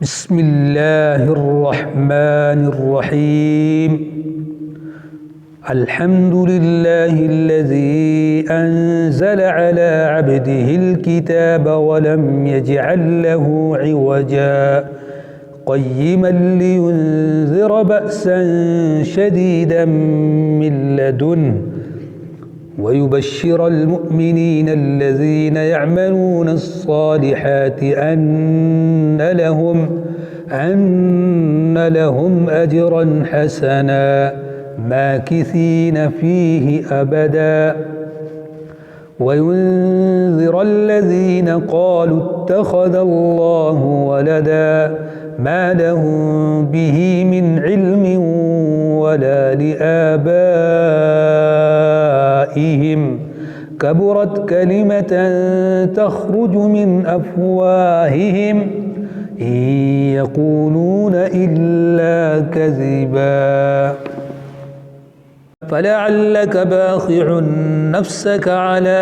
بسم الله الرحمن الرحيم. الحمد لله الذي أنزل على عبده الكتاب ولم يجعل له عوجا قيما لينذر بأسا شديدا من لدنه ويبشر المؤمنين الذين يعملون الصالحات أن لهم أجرا حسنا ماكثين فيه أبدا وينذر الذين قالوا اتخذ الله ولدا ما لهم به من علم ولا لآبائهم كبرت كلمة تخرج من أفواههم إن يقولون إلا كذبا فلعلك باخع نفسك على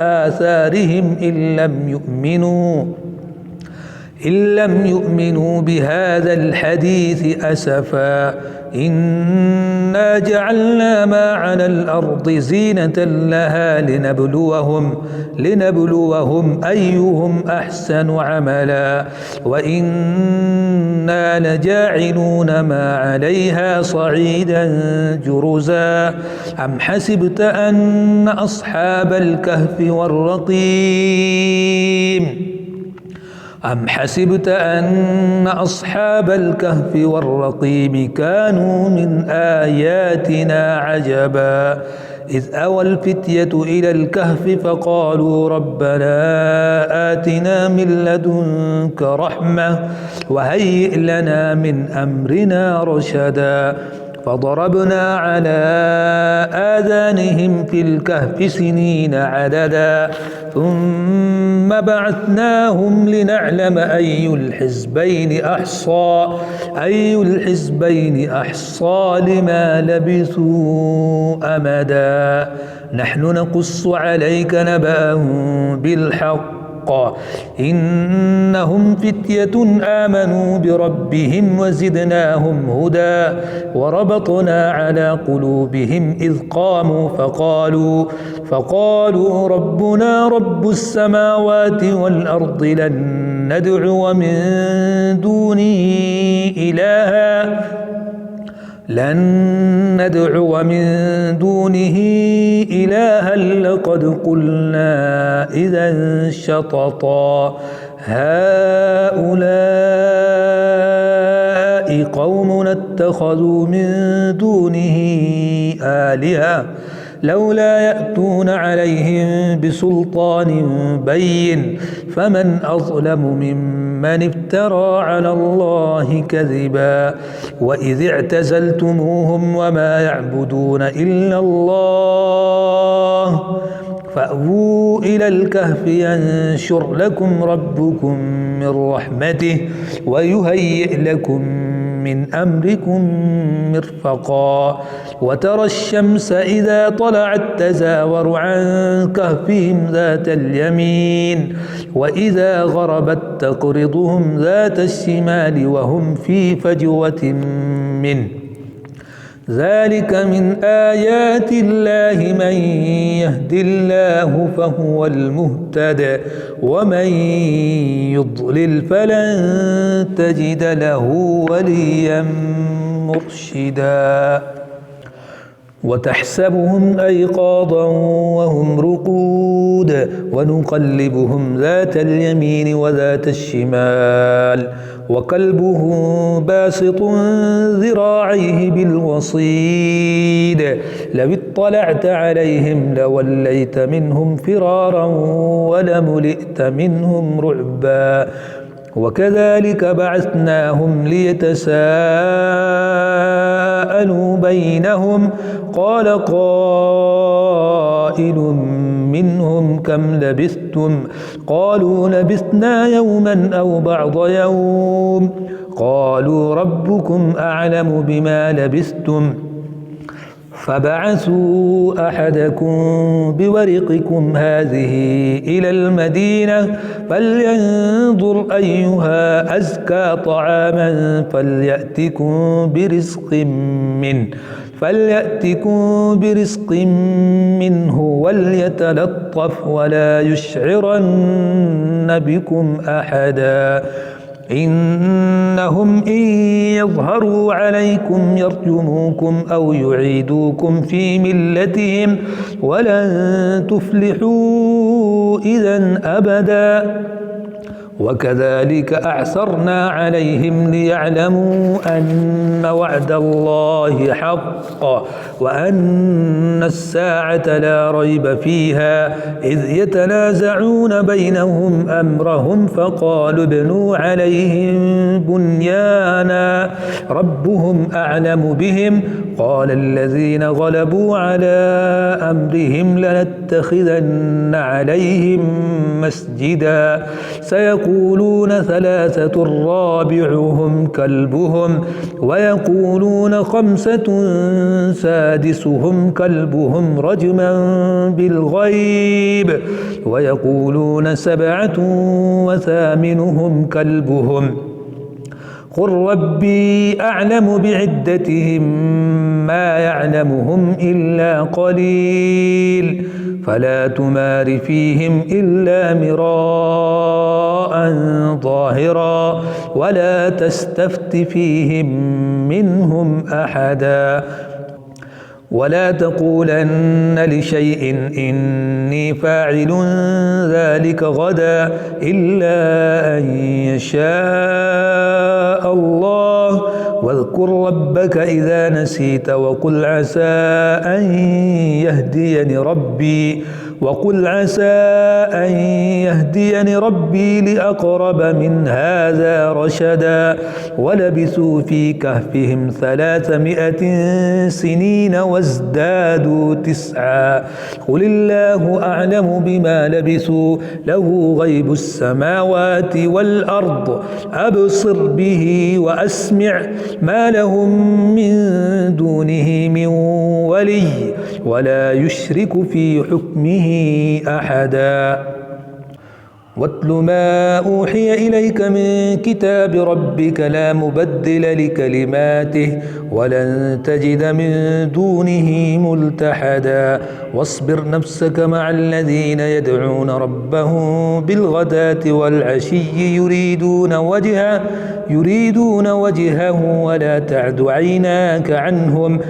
آثارهم إن لم يؤمنوا بهذا الحديث أسفا إنا جعلنا ما على الأرض زينة لها لنبلوهم أيهم أحسن عملا وإنا لجاعلون ما عليها صعيدا جرزا أم حسبت أن أصحاب الكهف والرقيم كانوا من آياتنا عجبا إذ أوى الفتية إلى الكهف فقالوا ربنا آتنا من لدنك رحمة وهيئ لنا من أمرنا رشدا فضربنا على آذانهم في الكهف سنين عددا ثم بعثناهم لنعلم أي الحزبين أحصى لما لبثوا أمدا نحن نقص عليك نبأهم بالحق إنهم فتية آمنوا بربهم وزدناهم هدى وربطنا على قلوبهم إذ قاموا فقالوا ربنا رب السماوات والأرض لن ندعو من دونه إلها لقد قلنا إذا شططا هؤلاء قومنا اتخذوا من دونه آلهة لولا يأتون عليهم بسلطان بين فمن أظلم ممن افترى على الله كذبا وإذ اعتزلتموهم وما يعبدون إلا الله فأووا إلى الكهف ينشر لكم ربكم من رحمته ويهيئ لكم من أمركم مرفقا وترى الشمس إذا طلعت تزاور عن كهفهم ذات اليمين وإذا غربت تقرضهم ذات الشمال وهم في فجوة منه ذلك من آيات الله من يهد الله فهو المهتد ومن يضلل فلن تجد له وليا مرشدا وتحسبهم أيقاظا وهم رقود ونقلبهم ذات اليمين وذات الشمال وكلبهم باسط ذراعيه بالوصيد لو اطلعت عليهم لوليت منهم فرارا ولملئت منهم رعبا وكذلك بعثناهم ليتساءلوا بينهم قال قائل منهم كم لبثتم قالوا لبثنا يوما أو بعض يوم قالوا ربكم أعلم بما لبثتم فبعثوا أحدكم بورقكم هذه إلى المدينة فلينظر أيها أزكى طعاما فليأتكم برزق منه وليتلطف ولا يشعرن بكم أحدا إنهم إن يظهروا عليكم يرجموكم أو يعيدوكم في ملتهم ولن تفلحوا إذا أبدا وكذلك أعثرنا عليهم ليعلموا أن وعد الله حق وأن الساعة لا ريب فيها إذ يتنازعون بينهم أمرهم فقالوا ابنوا عليهم بنيانا ربهم أعلم بهم قال الذين غلبوا على أمرهم لنتخذن عليهم مسجدا سيقولون ثلاثة رابعهم كلبهم ويقولون خمسة سادسهم كلبهم رجما بالغيب ويقولون سبعة وثامنهم كلبهم قل ربي أعلم بعدتهم ما يعلمهم إلا قليل فلا تمار فيهم إلا مراء ظاهرا ولا تستفت فيهم منهم أحدا ولا تقولن لشيء إني فاعل ذلك غدا إلا أن يشاء الله واذكر ربك إذا نسيت وقل عسى أن يهديني ربي لأقرب من هذا رشدا ولبثوا في كهفهم 300 سنين وازدادوا 9 قل الله أعلم بما لبثوا له غيب السماوات والأرض أبصر به وأسمع ما لهم من دونه من ولي ولا يشرك في حكمه أحدا واتل ما أوحي إليك من كتاب ربك لا مبدل لكلماته ولن تجد من دونه ملتحدا واصبر نفسك مع الذين يدعون ربهم بالغداة والعشي يريدون وجهه ولا تعد عيناك عنهم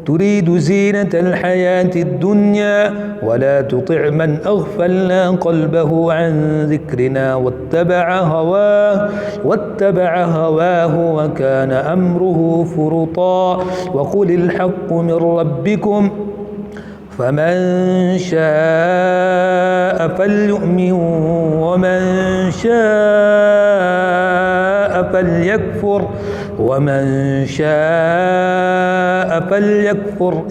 تريد زينة الحياة الدنيا ولا تطع من أغفلنا قلبه عن ذكرنا واتبع هواه وكان أمره فرطا وقل الحق من ربكم فمن شاء فليؤمن ومن شاء فليكفر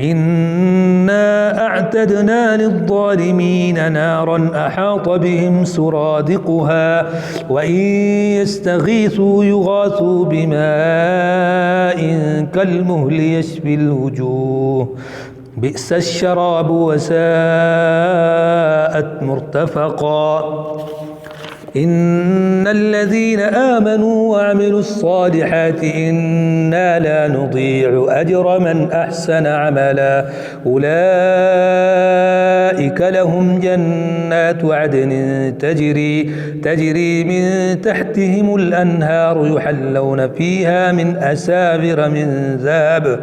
إنا أعتدنا للظالمين نارا أحاط بهم سرادقها وإن يستغيثوا يغاثوا بماء كالمهل يشفي الوجوه بئس الشراب وساءت مرتفقا إن الذين آمنوا وعملوا الصالحات إنا لا نضيع أجر من أحسن عملا أولئك لهم جنات عدن تجري من تحتهم الأنهار يحلون فيها من أساور من ذهب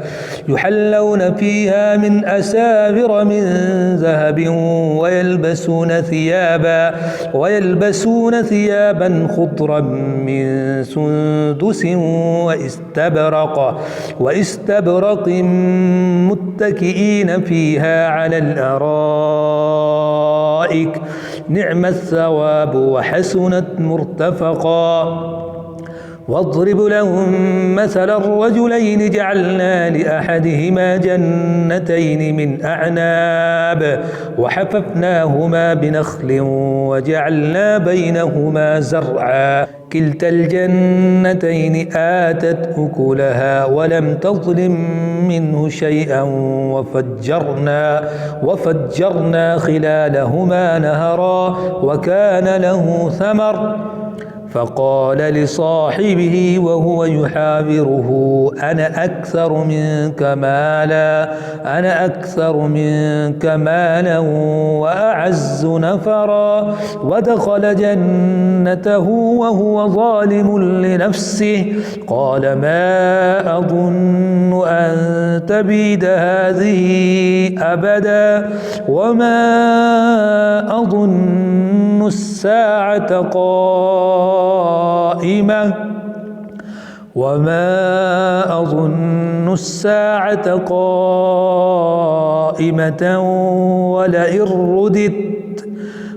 ويلبسون ثيابا خضرا من سندس واستبرق متكئين فيها على الأرائك نعم الثواب وحسنت مرتفقا واضرب لهم مثل الرجلين جعلنا لأحدهما جنتين من أعناب وحففناهما بنخل وجعلنا بينهما زرعا كلتا الجنتين آتت أكلها ولم تظلم منه شيئا وفجرنا خلالهما نهرا وكان له ثمر فقال لصاحبه وهو يحاوره أنا أكثر منك مالا وأعز نفرا ودخل جنته وهو ظالم لنفسه قال ما أظن أن تبيد هذه أبدا وما أظن الساعة قائمة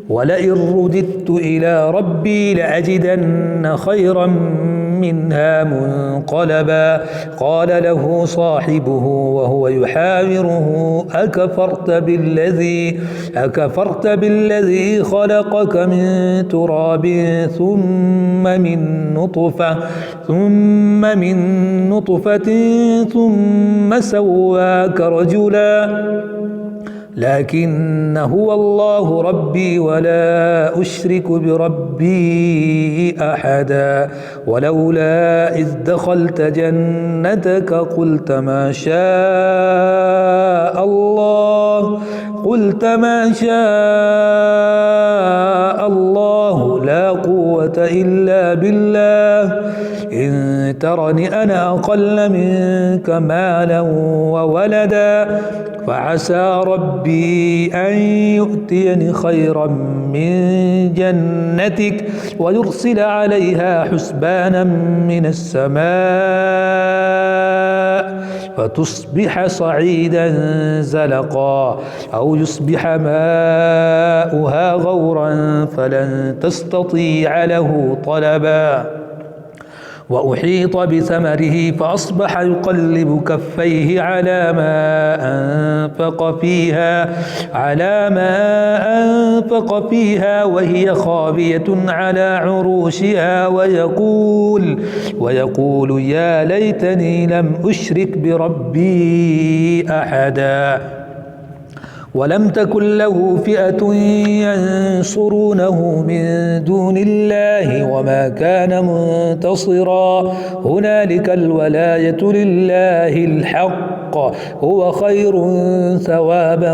ولئن رددت إلى ربي لأجدن خيرا منها منقلبا قال له صاحبه وهو يحاوره أكفرت بالذي خلقك من تراب ثم من نطفة ثم سواك رجلا لكن هو الله ربي ولا أشرك بربي أحدا ولولا إذ دخلت جنتك قلت ما شاء الله لا قوة إلا بالله إن ترني أنا أقل منك مالا وولدا فعسى ربي أن يؤتيني خيرا من جنتك ويرسل عليها حسبانا من السماء فتصبح صعيدا زلقا أو يصبح ماؤها غورا فلن تستطيع له طلبا وأحيط بثمره فأصبح يقلب كفيه على ما أنفق فيها وهي خاوية على عروشها ويقول يا ليتني لم أشرك بربي أحدا ولم تكن له فئة ينصرونه من دون الله وما كان منتصرا هنالك الولاية لله الحق هو خير ثوابا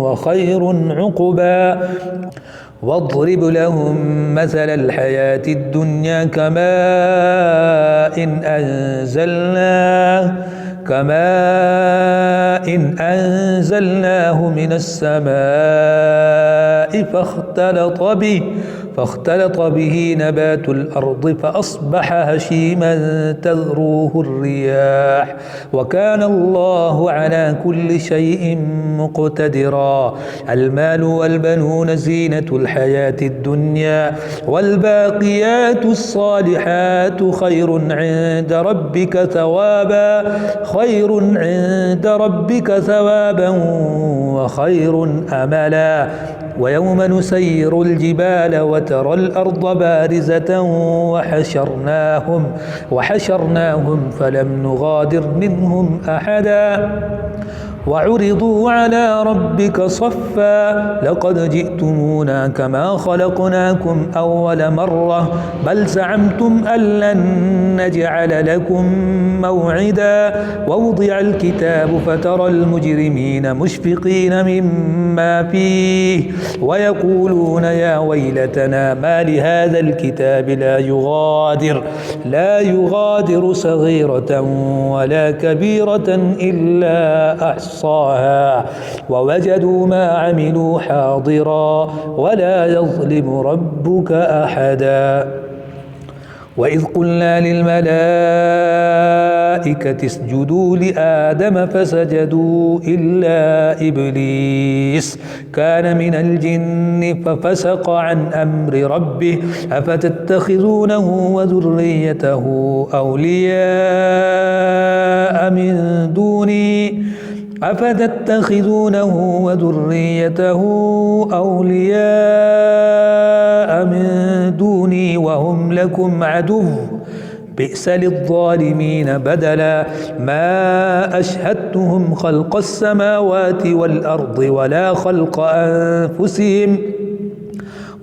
وخير عقبا واضرب لهم مثل الحياة الدنيا كماء أنزلناه من السماء فاختلط به نبات الأرض فأصبح هشيما تذروه الرياح وكان الله على كل شيء مقتدرا المال والبنون زينة الحياة الدنيا والباقيات الصالحات خير عند ربك ثوابا وخير أملا ويوم نسير الجبال وترى الأرض بارزة وحشرناهم فلم نغادر منهم أحدا وعرضوا على ربك صفا لقد جئتمونا كما خلقناكم أول مرة بل زعمتم أن لن نجعل لكم موعدا ووضع الكتاب فترى المجرمين مشفقين مما فيه ويقولون يا ويلتنا ما لهذا الكتاب لا يغادر صغيرة ولا كبيرة إلا أحصاها ووجدوا ما عملوا حاضرا ولا يظلم ربك أحدا وإذ قلنا للملائكة اسجدوا لآدم فسجدوا إلا إبليس كان من الجن ففسق عن أمر ربه أفتتخذونه وذريته أولياء من دوني وهم لكم عدو بئس للظالمين بدلا ما أشهدتهم خلق السماوات والأرض ولا خلق أنفسهم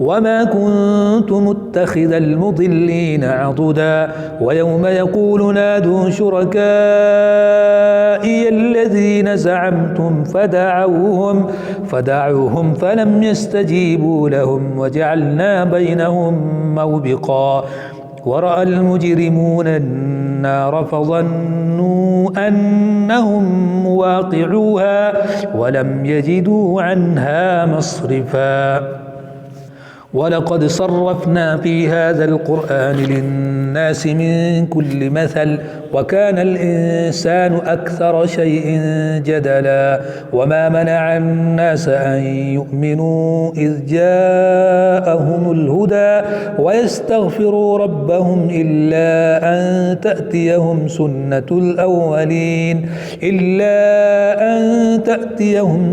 وما كنت متخذ المضلين عضدا ويوم يقول نادوا شركائي الذين زعمتم فدعوهم فلم يستجيبوا لهم وجعلنا بينهم موبقا ورأى المجرمون النار فظنوا أنهم مواقعوها ولم يجدوا عنها مصرفا ولقد صرفنا في هذا القرآن للناس من كل مثل وكان الإنسان أكثر شيء جدلا وما منع الناس أن يؤمنوا إذ جاءهم الهدى ويستغفروا ربهم إلا أن تأتيهم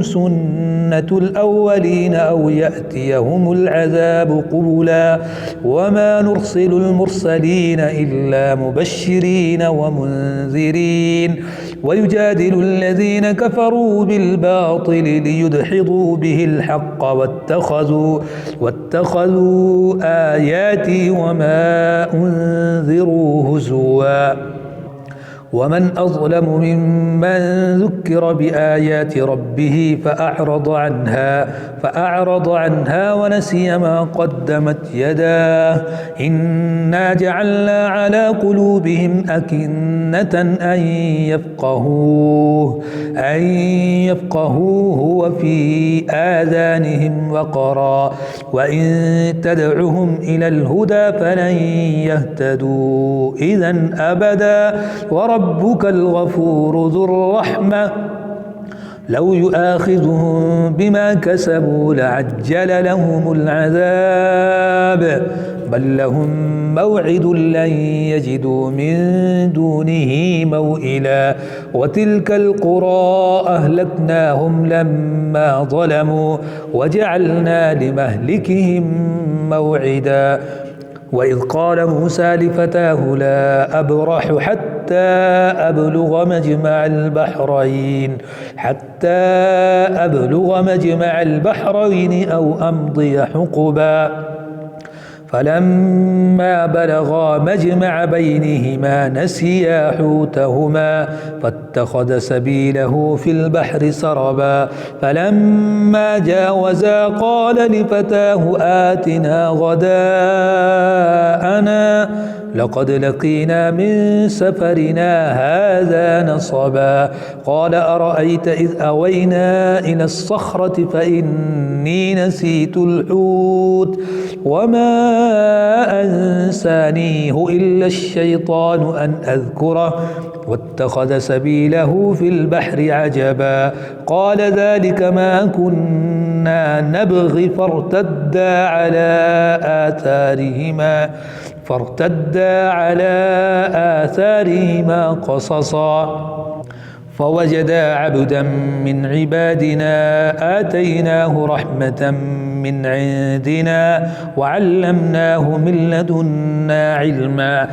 سنة الأولين أو يأتيهم العذاب قبلا وما نرسل المرسلين إلا مبشرين ومنذرين ويجادل الذين كفروا بالباطل ليدحضوا به الحق واتخذوا آياتي وما أنذروا هزوا ومن أظلم ممن ذكر بآيات ربه فأعرض عنها ونسي ما قدمت يداه إنا جعلنا على قلوبهم أكنة أن يفقهوه وفي آذانهم وقرا وإن تدعهم إلى الهدى فلن يهتدوا إذا أبدا وربك الغفور ذو الرحمة لو يؤاخذهم بما كسبوا لعجل لهم العذاب بل لهم موعد لن يجدوا من دونه موئلا وتلك القرى أهلكناهم لما ظلموا وجعلنا لمهلكهم موعدا وإذ قال موسى لفتاه لا أبرح حتى أبلغ مجمع البحرين أو أمضي حقبا فلما بلغا مجمع بينهما نسيا حوتهما فاتخذ سبيله في البحر سربا فلما جاوزا قال لفتاه آتنا غداءنا لقد لقينا من سفرنا هذا نصبا قال أرأيت إذ أوينا إلى الصخرة فإني نسيت الحوت وما أنسانيه إلا الشيطان أن أذكره واتخذ سبيله في البحر عجبا قال ذلك ما كنا نبغي فارتدا على آثارهما قصصا فوجدا عبدا من عبادنا آتيناه رحمة من عندنا وعلمناه من لدنا علما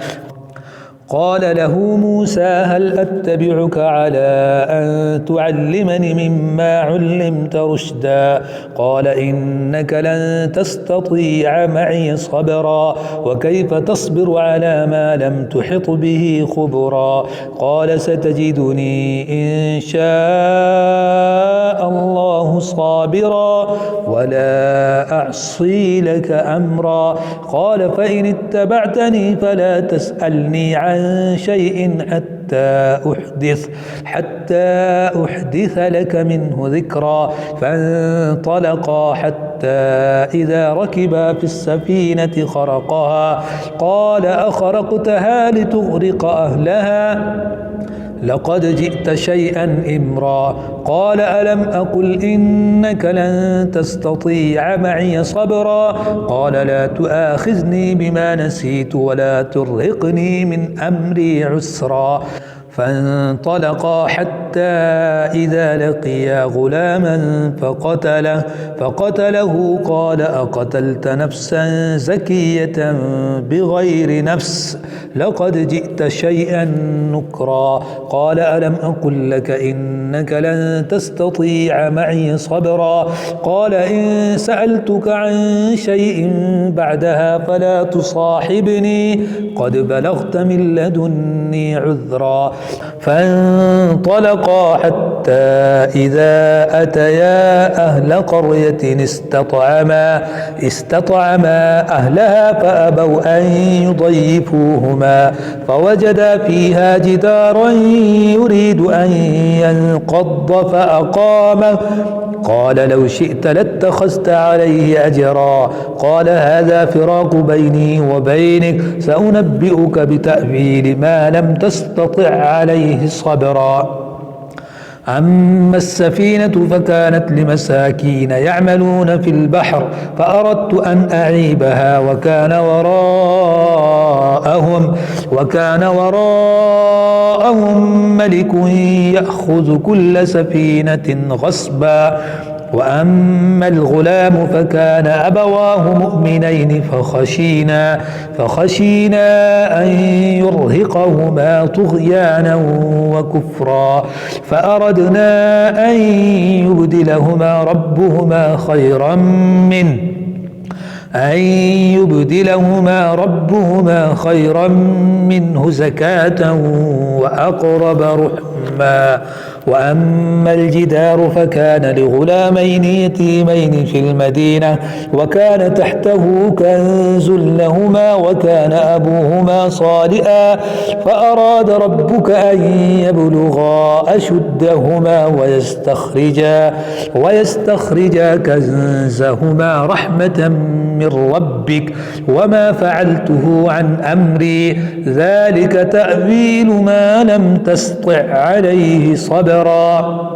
قال له موسى هل أتبعك على أن تعلمني مما علمت رشدا قال إنك لن تستطيع معي صبرا وكيف تصبر على ما لم تحط به خبرا قال ستجدني إن شاء الله صابرا ولا أعصي لك أمرا قال فإن اتبعتني فلا تسألني عن شيء حتى أحدث لك منه ذكرا فانطلقا حتى إذا ركبا في السفينة خرقها قال أخرقتها لتغرق أهلها لقد جئت شيئا إمرا قال ألم أقل إنك لن تستطيع معي صبرا قال لا تؤاخذني بما نسيت ولا ترهقني من أمري عسرا فانطلقا حتى إذا لقيا غلاما فقتله قال أقتلت نفسا زكية بغير نفس لقد جئت شيئا نكرا قال ألم أقل لك إنك لن تستطيع معي صبرا قال إن سألتك عن شيء بعدها فلا تصاحبني قد بلغت من لدني عذرا فانطلقا حتى إذا أتيا أهل قرية استطعما أهلها فأبوا أن يضيفوهما فوجدا فيها جدارا يريد أن ينقض فأقامه قال لو شئت لاتخذت عليه أجرا قال هذا فراق بيني وبينك سأنبئك بتأويل ما لم تستطع عليه صبرا أما السفينة فكانت لمساكين يعملون في البحر فأردت أن أعيبها وكان وراءهم ملك يأخذ كل سفينة غصبا وأما الغلام فكان أبواه مؤمنين فخشينا أن يرهقهما طغيانا وكفرا فأردنا أن يبدلهما ربهما خيرا منه زكاة وأقرب رحما وأما الجدار فكان لغلامين يتيمين في المدينة وكان تحته كنز لهما وكان أبوهما صالحا فأراد ربك أن يبلغا أشدهما ويستخرجا كنزهما رحمة من ربك وما فعلته عن أمري ذلك تأويل ما لم تسطع عليه صبرا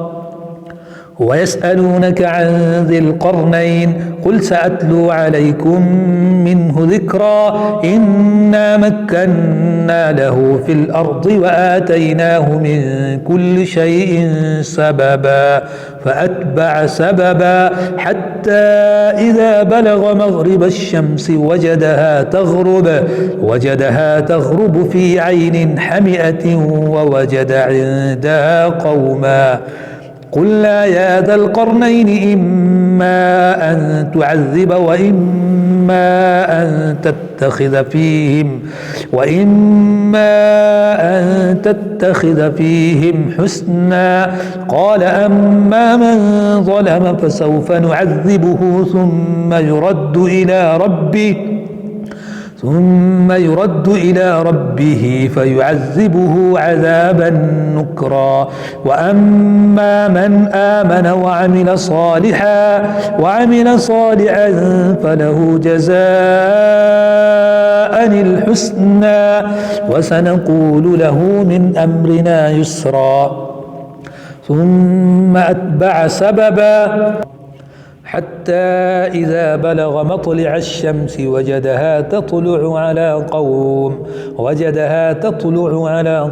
ويسألونك عن ذي القرنين قل سأتلو عليكم منه ذكرا إنا مكنا له في الأرض وآتيناه من كل شيء سببا فأتبع سببا حتى إذا بلغ مغرب الشمس وجدها تغرب في عين حمئة ووجد عندها قوما قلنا يا ذا القرنين إما أن تعذب وإما أن تتخذ فيهم حسنا قال أما من ظلم فسوف نعذبه ثم يرد إلى ربه فيعذبه عذابا نكرا وأما من آمن وعمل صالحا فله جزاء الحسنى وسنقول له من أمرنا يسرا ثم أتبع سببا حتى إذا بلغ مطلع الشمس وجدها تطلع على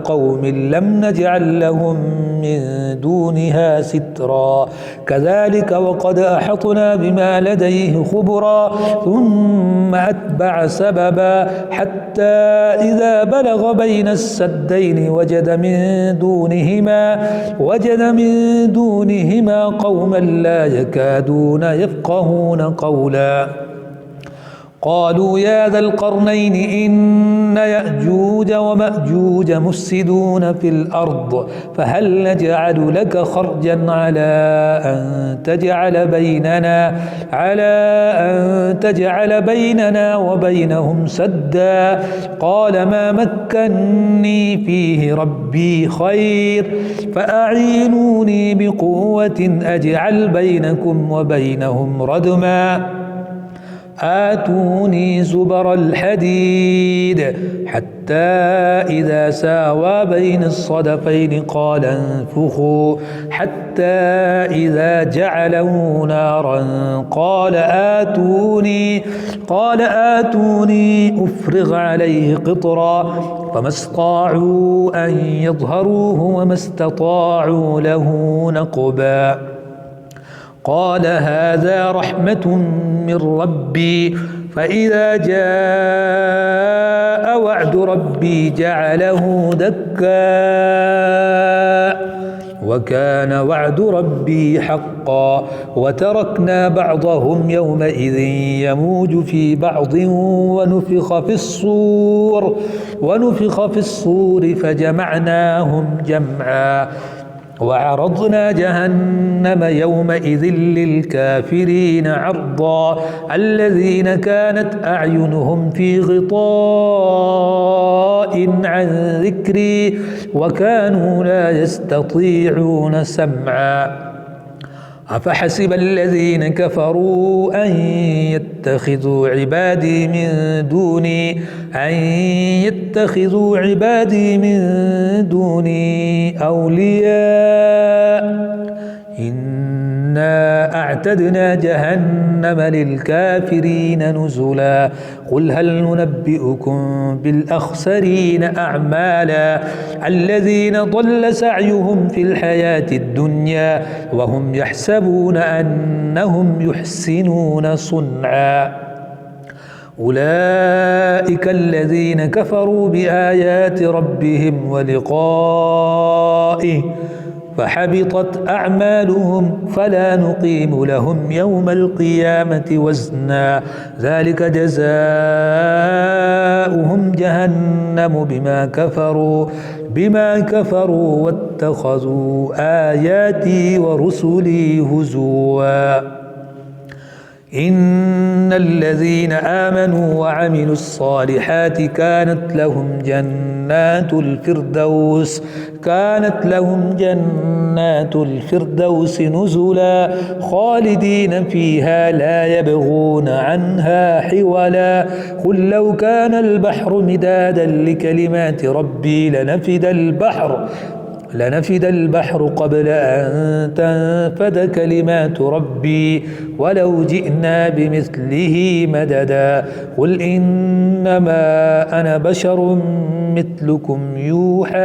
قوم لم نجعل لهم من دونها سترا كذلك وقد أحطنا بما لديه خبرا ثم أتبع سببا حتى إذا بلغ بين السدين وجد من دونهما قوما لا يكادون يفقهون قولا قالوا يا ذا القرنين إن يأجوج ومأجوج مفسدون في الأرض فهل نجعل لك خرجا على أن تجعل بيننا وبينهم سدا قال ما مكني فيه ربي خير فأعينوني بقوة أجعل بينكم وبينهم ردما آتوني زبر الحديد حتى إذا ساوى بين الصدفين قال انفخوا حتى إذا جعله نارا قال آتوني أفرغ عليه قطرا فما استطاعوا أن يظهروه وما استطاعوا له نقبا قال هذا رحمة من ربي فإذا جاء وعد ربي جعله دكا وكان وعد ربي حقا وتركنا بعضهم يومئذ يموج في بعض ونفخ في الصور فجمعناهم جمعا وعرضنا جهنم يومئذ للكافرين عرضا الذين كانت أعينهم في غطاء عن ذكري وكانوا لا يستطيعون سمعا أفحسب الذين كفروا أن يتخذوا عبادي من دوني أولياء إنا أعتدنا جهنم للكافرين نزلا قل هل ننبئكم بالأخسرين أعمالا الذين ضل سعيهم في الحياة الدنيا وهم يحسبون أنهم يحسنون صنعا أولئك الذين كفروا بآيات ربهم ولقائه فحبطت أعمالهم فلا نقيم لهم يوم القيامة وزنا ذلك جزاؤهم جهنم بما كفروا واتخذوا آياتي ورسلي هزوا إن الذين آمنوا وعملوا الصالحات كانت لهم جنات الفردوس نزلا خالدين فيها لا يبغون عنها حولا قل لو كان البحر مدادا لكلمات ربي لنفد البحر قبل أن تنفد كلمات ربي ولو جئنا بمثله مددا قل إنما أنا بشر مثلكم يوحى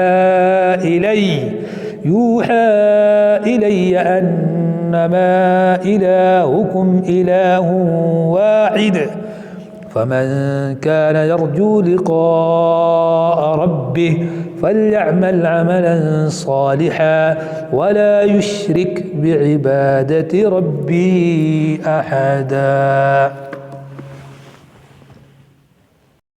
إلي أنما إلهكم إله واحد فمن كان يرجو لقاء ربه فليعمل عملا صالحا ولا يشرك بعبادة ربه أحدا.